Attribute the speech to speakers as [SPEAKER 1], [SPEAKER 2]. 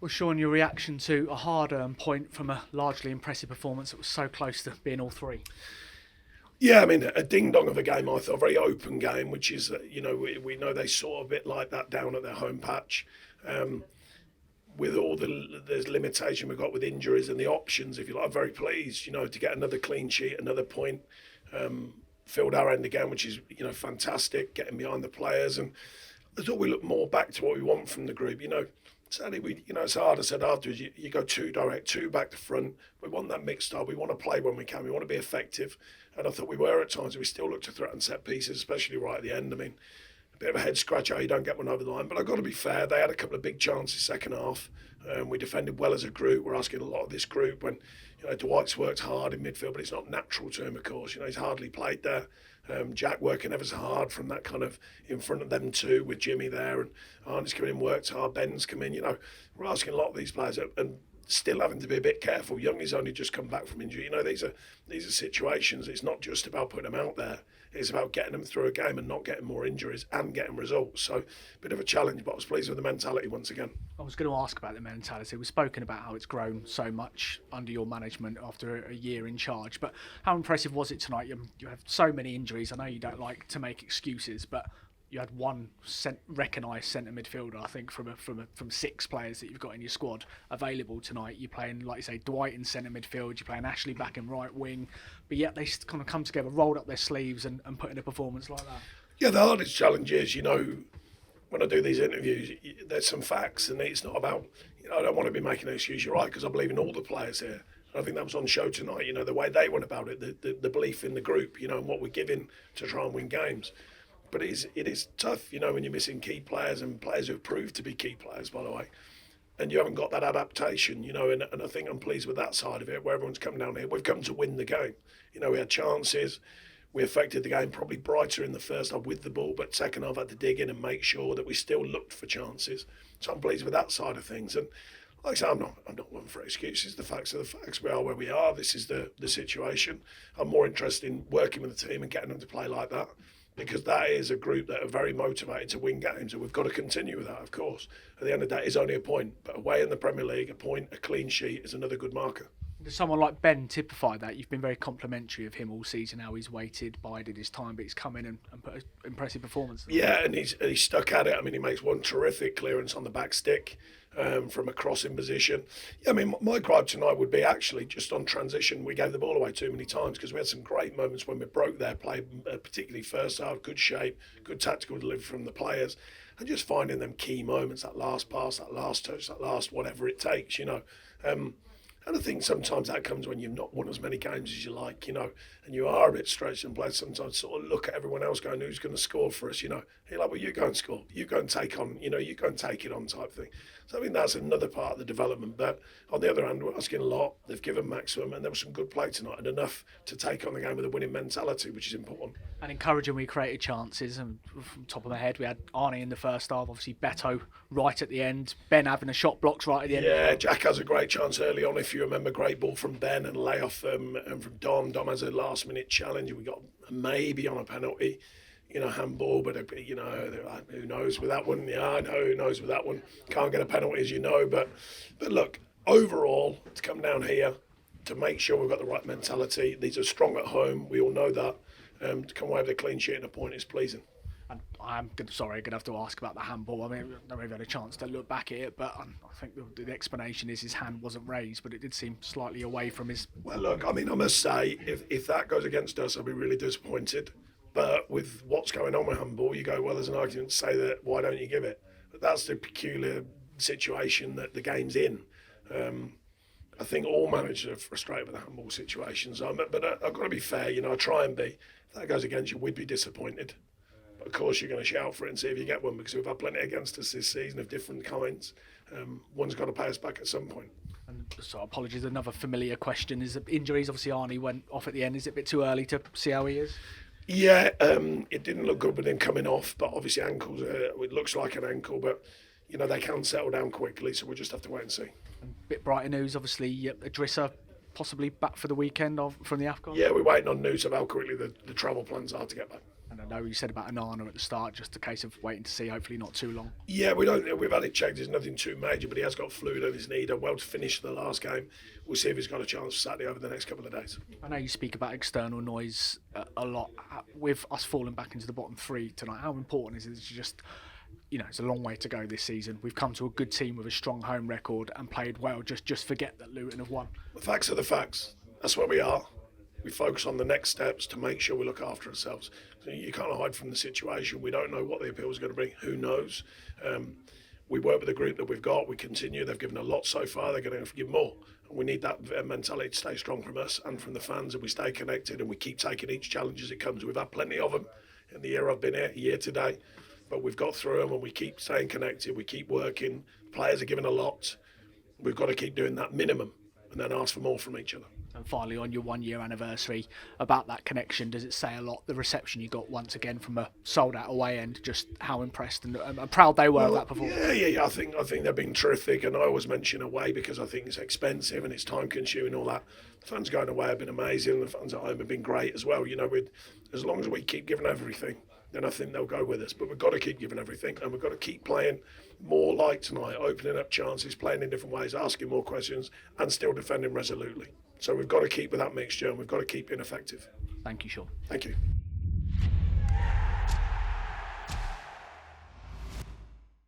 [SPEAKER 1] Well, Sean, your reaction to a hard-earned point from a largely impressive performance that was so close to being all three?
[SPEAKER 2] Yeah, I mean, a ding-dong of a game, I thought, a very open game, which is, we know they saw a bit like that down at their home patch. With all there's limitation we've got with injuries and the options, if you like, I'm very pleased, to get another clean sheet, another point, filled our end again, which is, fantastic, getting behind the players. And I thought we looked more back to what we want from the group, Sadly, it's hard. I said afterwards, you go too direct, too back to front. We want that mixed style. We want to play when we can. We want to be effective. And I thought we were at times. We still look to threaten set pieces, especially right at the end. I mean, a bit of a head scratcher, you don't get one over the line. But I've got to be fair. They had a couple of big chances second half. We defended well as a group. We're asking a lot of this group. When, Dwight's worked hard in midfield, but it's not natural to him, of course. He's hardly played there. Jack working ever so hard from that kind of in front of them two with Jimmy there, and Arnie's come in, worked hard, Ben's come in, we're asking a lot of these players and still having to be a bit careful. Youngie's only just come back from injury. These are situations. It's not just about putting them out there. It's about getting them through a game and not getting more injuries and getting results. So, a bit of a challenge, but I was pleased with the mentality once again.
[SPEAKER 1] I was going to ask about the mentality. We've spoken about how it's grown so much under your management after a year in charge, but how impressive was it tonight? You have so many injuries. I know you don't like to make excuses, but you had one recognised centre midfielder, I think, from six players that you've got in your squad available tonight. You're playing, like you say, Dwight in centre midfield, you're playing Ashley back in right wing, but yet they kind of come together, rolled up their sleeves and put in a performance like that. Yeah,
[SPEAKER 2] the hardest challenge is, when I do these interviews, there's some facts, and it's not about, I don't want to be making an excuse, you're right, because I believe in all the players here. I think that was on show tonight, the way they went about it, the belief in the group, and what we're giving to try and win games. But it is tough, when you're missing key players and players who have proved to be key players, by the way, and you haven't got that adaptation, and I think I'm pleased with that side of it, where everyone's come down here. We've come to win the game. We had chances. We affected the game probably brighter in the first half with the ball, but second half had to dig in and make sure that we still looked for chances. So I'm pleased with that side of things. And like I say, I'm not one for excuses. The facts are the facts. We are where we are. This is the situation. I'm more interested in working with the team and getting them to play like that, because that is a group that are very motivated to win games, and we've got to continue with that, of course. At the end of the day, it's only a point, but away in the Premier League, a point, a clean sheet is another good marker.
[SPEAKER 1] Does someone like Ben typify that? You've been very complimentary of him all season, how he's waited, bided his time, but he's come in and put an impressive performance.
[SPEAKER 2] Yeah, and he's stuck at it. I mean, he makes one terrific clearance on the back stick from a crossing position. Yeah, I mean, my gripe tonight would be actually just on transition. We gave the ball away too many times, because we had some great moments when we broke their play, particularly first half, good shape, good tactical delivery from the players, and just finding them key moments, that last pass, that last touch, that last whatever it takes, And I think sometimes that comes when you've not won as many games as you like, and you are a bit stretched and players sometimes sort of look at everyone else going, who's going to score for us, You're like, well, you go and score, you go and take on, you go and take it on type thing. So I think that's another part of the development. But on the other hand, we're asking a lot. They've given maximum, and there was some good play tonight and enough to take on the game with a winning mentality, which is important.
[SPEAKER 1] And encouraging, we created chances, and from top of my head, we had Arnie in the first half, obviously Beto right at the end, Ben having a shot blocked right at the end.
[SPEAKER 2] Yeah, Jack has a great chance early on, if you remember, great ball from Ben and layoff and from Dom. Dom has a last minute challenge. We got maybe on a penalty, handball, but who knows with that one? Yeah, I know who knows with that one. Can't get a penalty, as you know, but look, overall, to come down here, to make sure we've got the right mentality. These are strong at home, we all know that. To come away with a clean sheet and a point is pleasing.
[SPEAKER 1] And I'm going to have to ask about the handball. I mean, I don't really had a chance to look back at it, but I think the explanation is his hand wasn't raised, but it did seem slightly away from his...
[SPEAKER 2] Well, look, I mean, I must say, if that goes against us, I'll be really disappointed. But with what's going on with handball, you go, well, there's an argument to say that, why don't you give it? But that's the peculiar situation that the game's in. I think all managers are frustrated with the handball situations. But I've got to be fair, I try and be. If that goes against you, we'd be disappointed. But of course, you're going to shout for it and see if you get one, because we've had plenty against us this season of different kinds. One's got to pay us back at some point.
[SPEAKER 1] And so apologies, another familiar question is injuries. Obviously, Arnie went off at the end. Is it a bit too early to see how he is?
[SPEAKER 2] Yeah, it didn't look good with him coming off, but obviously ankles, it looks like an ankle, but they can settle down quickly, so we'll just have to wait and see.
[SPEAKER 1] And a bit brighter news, obviously, Dyche possibly back for the weekend from the AFCON.
[SPEAKER 2] Yeah, we're waiting on news of how quickly the travel plans are to get back.
[SPEAKER 1] And then though. You said about Onana at the start, just a case of waiting to see. Hopefully, not too long.
[SPEAKER 2] Yeah, we've had it checked. There's nothing too major, but he has got fluid on his knee. Done well to finish the last game. We'll see if he's got a chance for Saturday over the next couple of days.
[SPEAKER 1] I know you speak about external noise a lot. With us falling back into the bottom three tonight, how important is it to just, it's a long way to go this season. We've come to a good team with a strong home record and played well. Just forget that Luton have won.
[SPEAKER 2] The facts are the facts. That's where we are. We focus on the next steps to make sure we look after ourselves. So you can't hide from the situation. We don't know what the appeal is going to bring. Who knows? We work with the group that we've got. We continue. They've given a lot so far. They're going to have to give more. And we need that mentality to stay strong from us and from the fans. And we stay connected and we keep taking each challenge as it comes. We've had plenty of them in the year I've been here, year today. But we've got through them and we keep staying connected. We keep working. Players are given a lot. We've got to keep doing that minimum and then ask for more from each other.
[SPEAKER 1] And finally, on your 1 year anniversary, about that connection, does it say a lot, the reception you got once again from a sold out away end, just how impressed and proud they were of that performance?
[SPEAKER 2] Yeah. I think they've been terrific, and I always mention away because I think it's expensive and it's time consuming and all that. The fans going away have been amazing. The fans at home have been great as well. As long as we keep giving everything, then I think they'll go with us. But we've got to keep giving everything, and we've got to keep playing more like tonight, opening up chances, playing in different ways, asking more questions, and still defending resolutely. So we've got to keep with that mixture, and we've got to keep being effective.
[SPEAKER 1] Thank you, Sean.
[SPEAKER 2] Thank you.